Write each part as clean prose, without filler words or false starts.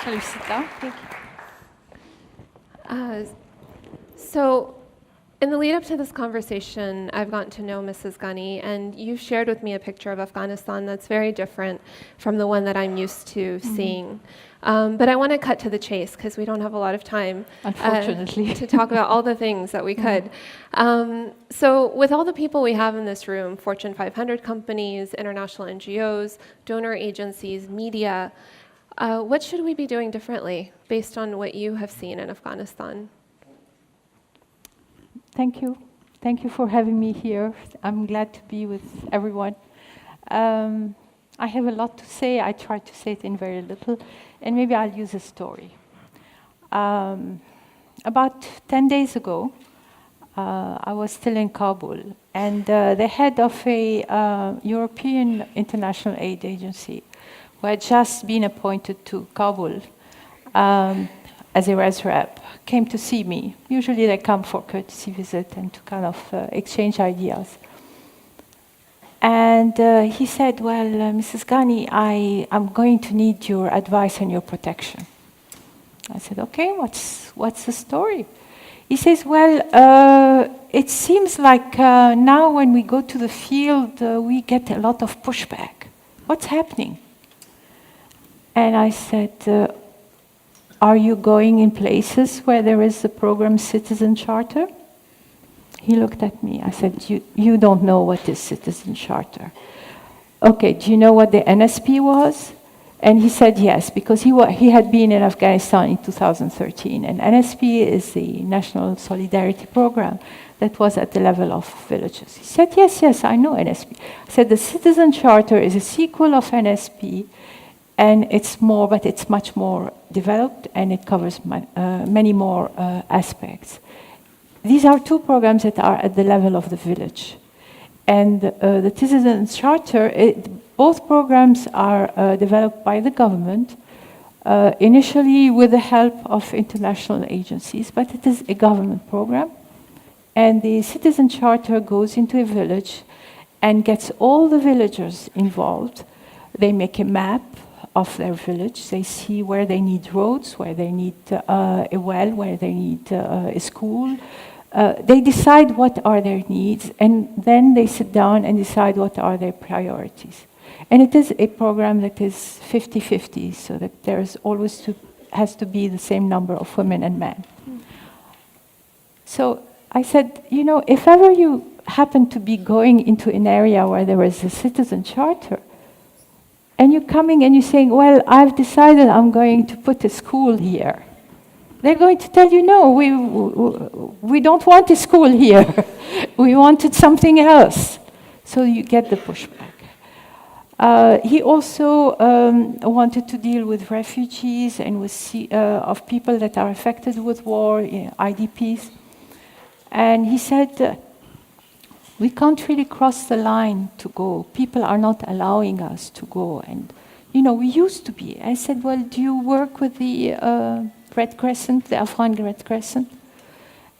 Shall we sit down? Thank you. So, in the lead up to this conversation, I've gotten to know Mrs. Ghani, and you've shared with me a picture of Afghanistan that's very different from the one that I'm used to seeing. But I want to cut to the chase because we don't have a lot of time, unfortunately, to talk about all the things that we could. So with all the people we have in this room, Fortune 500 companies, international NGOs, donor agencies, media, what should we be doing differently based on what you have seen in Afghanistan? Thank you. Thank you for having me here. I'm glad to be with everyone. I have a lot to say. I try to say it in very little, and maybe I'll use a story. About 10 days ago, I was still in Kabul, and the head of a European International Aid Agency, who had just been appointed to Kabul as a res rep, came to see me. Usually they come for courtesy visit and to kind of exchange ideas. And he said, well, Mrs. Ghani, I'm going to need your advice and your protection. I said, okay, what's the story? He says, well, it seems like now when we go to the field, we get a lot of pushback. What's happening? And I said, are you going in places where there is the program Citizen Charter? He looked at me. I said, you don't know what is Citizen Charter. Okay, do you know what the NSP was? And he said yes, because he had been in Afghanistan in 2013. And NSP is the National Solidarity Program that was at the level of villages. He said, yes, I know NSP. I said, the Citizen Charter is a sequel of NSP, and it's much more developed, and it covers many more aspects. These are two programs that are at the level of the village. And the Citizen Charter, both programs are developed by the government, initially with the help of international agencies, but it is a government program. And the Citizen Charter goes into a village and gets all the villagers involved. They make a map of their village. They see where they need roads, where they need a well, where they need a school. They decide what are their needs, and then they sit down and decide what are their priorities. And it is a program that is 50-50, so that there's always has to be the same number of women and men. So I said, if ever you happen to be going into an area where there is a Citizen Charter, and you're coming and you're saying, well, I've decided I'm going to put a school here. They're going to tell you, no, we don't want a school here. We wanted something else. So you get the pushback. He also wanted to deal with refugees and with of people that are affected with war, IDPs. And he said, we can't really cross the line to go. People are not allowing us to go. And, we used to be. I said, well, do you work with the Red Crescent, the Afghan Red Crescent?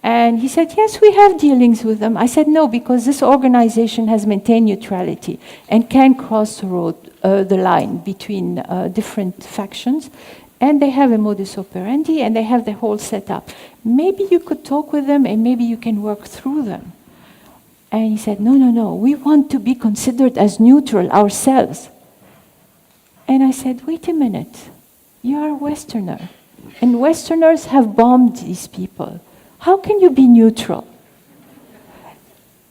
And he said, yes, we have dealings with them. I said, no, because this organization has maintained neutrality and can cross the line between different factions. And they have a modus operandi, and they have the whole setup. Maybe you could talk with them, and maybe you can work through them. And he said, no, we want to be considered as neutral ourselves. And I said, wait a minute, you are a Westerner, and Westerners have bombed these people. How can you be neutral?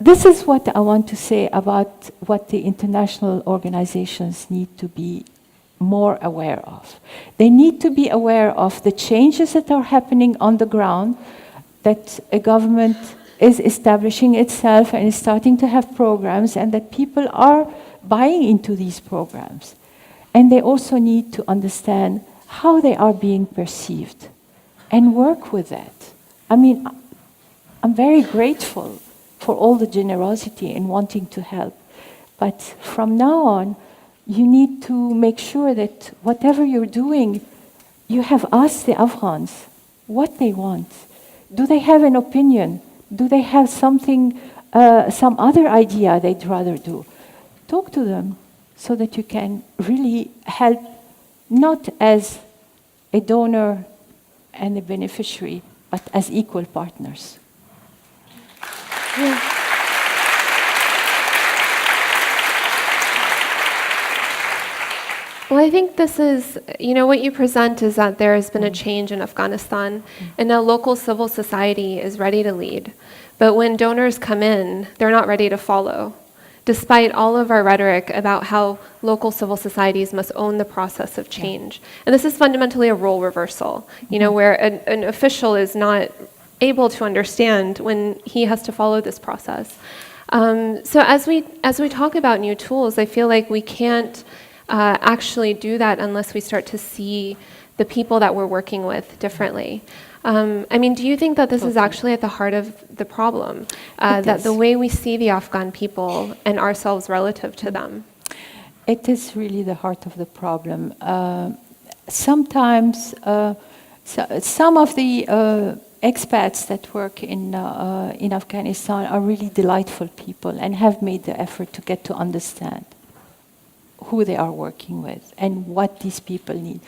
This is what I want to say about what the international organizations need to be more aware of. They need to be aware of the changes that are happening on the ground, that a government is establishing itself and is starting to have programs, and that people are buying into these programs. And they also need to understand how they are being perceived and work with that. I mean, I'm very grateful for all the generosity in wanting to help. But from now on, you need to make sure that whatever you're doing, you have asked the Afghans what they want. Do they have an opinion? Do they have something, some other idea they'd rather do? Talk to them so that you can really help, not as a donor and a beneficiary, but as equal partners. Yeah. Well, I think this is, what you present is that there has been a change in Afghanistan, and now local civil society is ready to lead. But when donors come in, they're not ready to follow, despite all of our rhetoric about how local civil societies must own the process of change. And this is fundamentally a role reversal, where an official is not able to understand when he has to follow this process. So as we talk about new tools, I feel like we can't actually do that unless we start to see the people that we're working with differently. Do you think that this is actually at the heart of the problem? That the way we see the Afghan people and ourselves relative to them? It is really the heart of the problem. Sometimes some of the expats that work in Afghanistan are really delightful people and have made the effort to get to understand who they are working with and what these people need.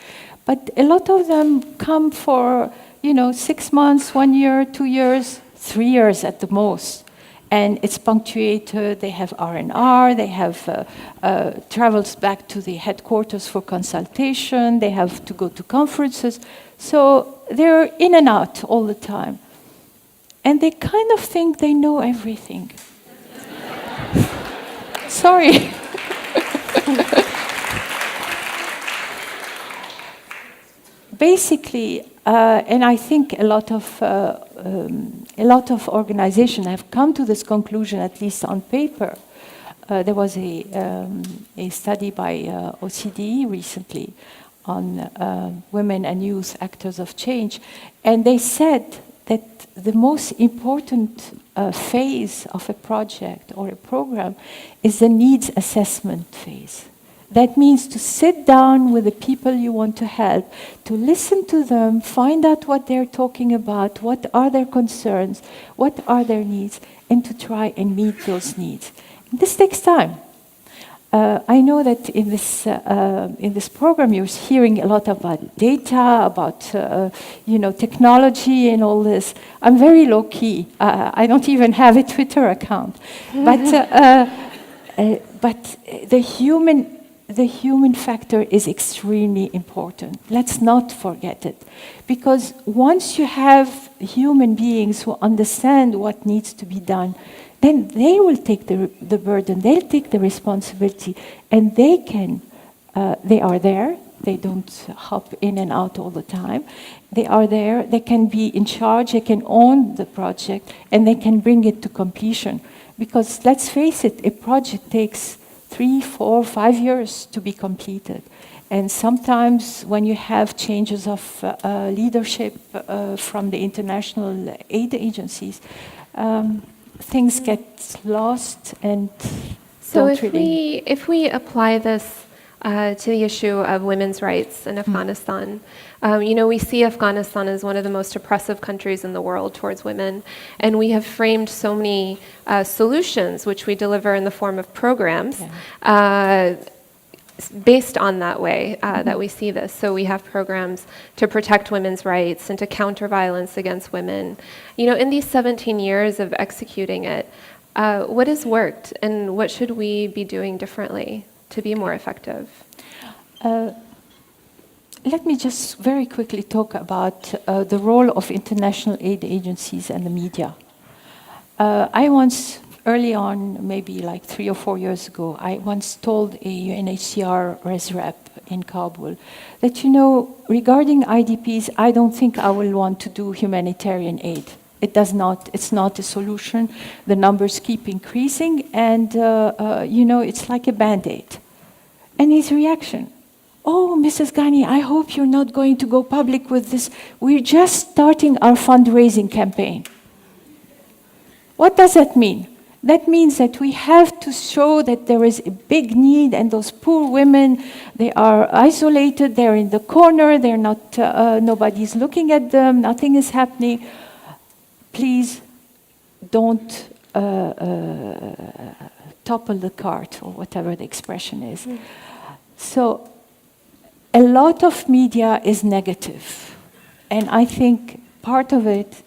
But a lot of them come for 6 months, 1 year, 2 years, 3 years at the most. And it's punctuated, they have R&R, they have travels back to the headquarters for consultation, they have to go to conferences. So they're in and out all the time. And they kind of think they know everything. Sorry. Basically, and I think a lot of organizations have come to this conclusion, at least on paper. There was a study by OCDE recently on women and youth actors of change, and they said that the most important phase of a project or a program is the needs assessment phase. That means to sit down with the people you want to help, to listen to them, find out what they're talking about, what are their concerns, what are their needs, and to try and meet those needs. And this takes time. I know that in this program you're hearing a lot about data, about technology and all this. I'm very low key. I don't even have a Twitter account, but the human factor is extremely important. Let's not forget it. Because once you have human beings who understand what needs to be done, then they will take the burden, they'll take the responsibility, and they are there. They don't hop in and out all the time. They are there, they can be in charge, they can own the project, and they can bring it to completion. Because let's face it, a project takes 3, 4, 5 years to be completed. And sometimes when you have changes of leadership from the international aid agencies, things get lost and so if we apply this to the issue of women's rights in Afghanistan, we see Afghanistan as one of the most oppressive countries in the world towards women, and we have framed so many solutions which we deliver in the form of programs based on that way that we see this. So we have programs to protect women's rights and to counter violence against women. In these 17 years of executing it, what has worked and what should we be doing differently to be more effective? Let me just very quickly talk about the role of international aid agencies and the media. I once, early on, maybe like 3 or 4 years ago, I once told a UNHCR res rep in Kabul that, regarding IDPs, I don't think I will want to do humanitarian aid. It's not a solution. The numbers keep increasing, and, it's like a Band-Aid. And his reaction, "Oh, Mrs. Ghani, I hope you're not going to go public with this. We're just starting our fundraising campaign." What does that mean? That means that we have to show that there is a big need, and those poor women, they are isolated, they're in the corner, they're not, nobody's looking at them, nothing is happening. Please don't topple the cart, or whatever the expression is. So a lot of media is negative. And I think part of it,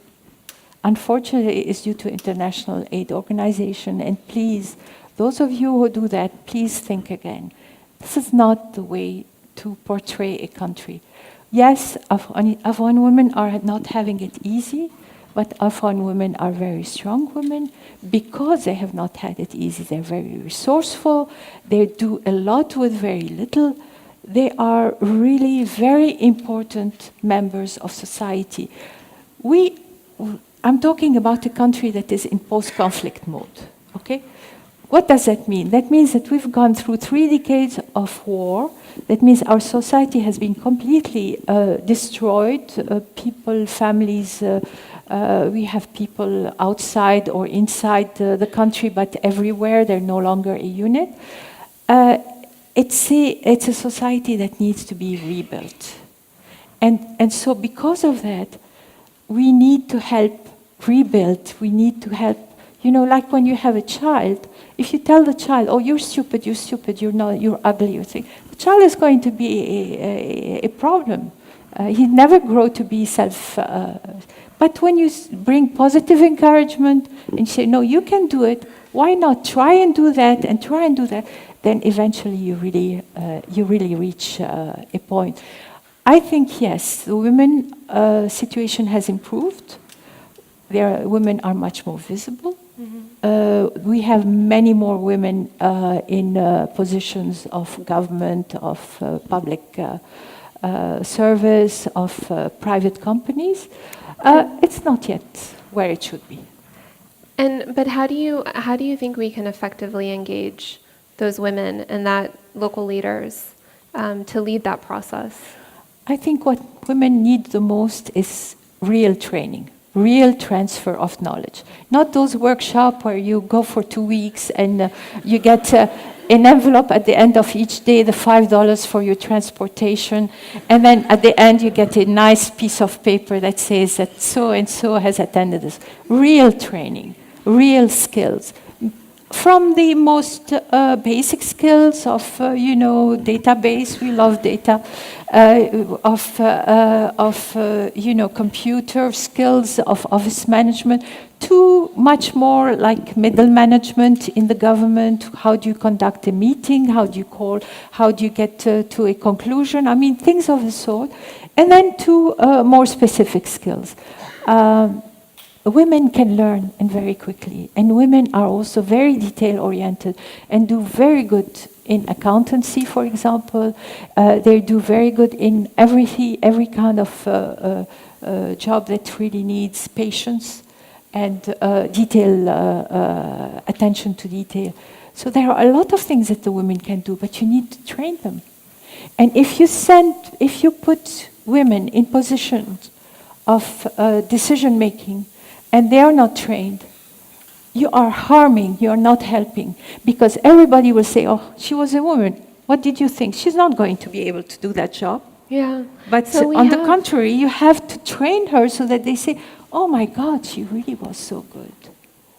unfortunately, is due to international aid organization. And please, those of you who do that, please think again. This is not the way to portray a country. Yes, Afghan women are not having it easy, but Afghan women are very strong women because they have not had it easy. They're very resourceful. They do a lot with very little. They are really very important members of society. I'm talking about a country that is in post-conflict mode, okay? What does that mean? That means that we've gone through 3 decades of war. That means our society has been completely destroyed. People, families, we have people outside or inside the country, but everywhere. They're no longer a unit. It's a society that needs to be rebuilt. And so because of that, we need to help rebuild. We need to help, like when you have a child, if you tell the child, oh, you're stupid, you're ugly, you think, the child is going to be a problem. He'd never grow to be but when you bring positive encouragement and say, no, you can do it, why not try and do that and try and do that, then eventually you really reach a point. I think, yes, the women situation has improved. Women are much more visible. Mm-hmm. We have many more women in positions of government, of public service, of private companies. It's not yet where it should be. But how do you think we can effectively engage those women and that local leaders to lead that process? I think what women need the most is real training, real transfer of knowledge. Not those workshops where you go for 2 weeks and you get an envelope at the end of each day, the $5 for your transportation, and then at the end you get a nice piece of paper that says that so-and-so has attended this. Real training, real skills. From the most basic skills of, database, we love data, computer skills, of office management, to much more like middle management in the government. How do you conduct a meeting? How do you call? How do you get to a conclusion? I mean, things of the sort. And then to more specific skills. Women can learn and very quickly, and women are also very detail-oriented and do very good in accountancy, for example. They do very good in every kind of job that really needs patience and attention to detail. So there are a lot of things that the women can do, but you need to train them. And if you put women in positions of decision-making, and they are not trained, you are harming, you are not helping. Because everybody will say, oh, she was a woman. What did you think? She's not going to be able to do that job. Yeah. But on the contrary, you have to train her so that they say, oh my God, she really was so good.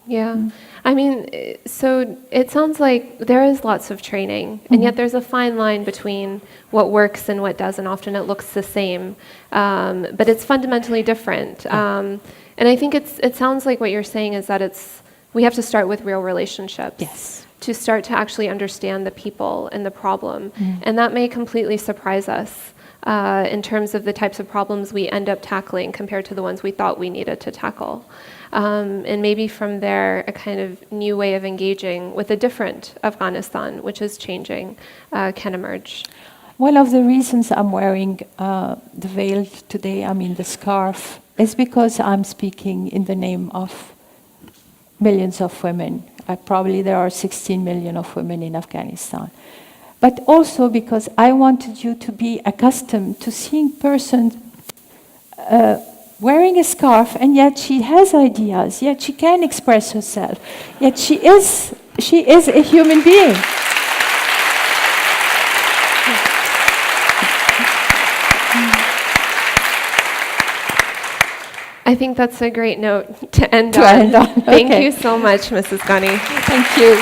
Yeah. I mean, so it sounds like there is lots of training, and yet there's a fine line between what works and what doesn't. Often it looks the same, but it's fundamentally different. And I think it sounds like what you're saying is that we have to start with real relationships. Yes. To start to actually understand the people and the problem. And that may completely surprise us in terms of the types of problems we end up tackling compared to the ones we thought we needed to tackle. And maybe from there, a kind of new way of engaging with a different Afghanistan, which is changing, can emerge. One of the reasons I'm wearing the veil today, the scarf, is because I'm speaking in the name of millions of women. Probably there are 16 million of women in Afghanistan. But also because I wanted you to be accustomed to seeing persons wearing a scarf, and yet she has ideas, yet she can express herself, yet she is a human being. I think that's a great note to end on. Okay. Thank you so much, Mrs. Ghani. Thank you.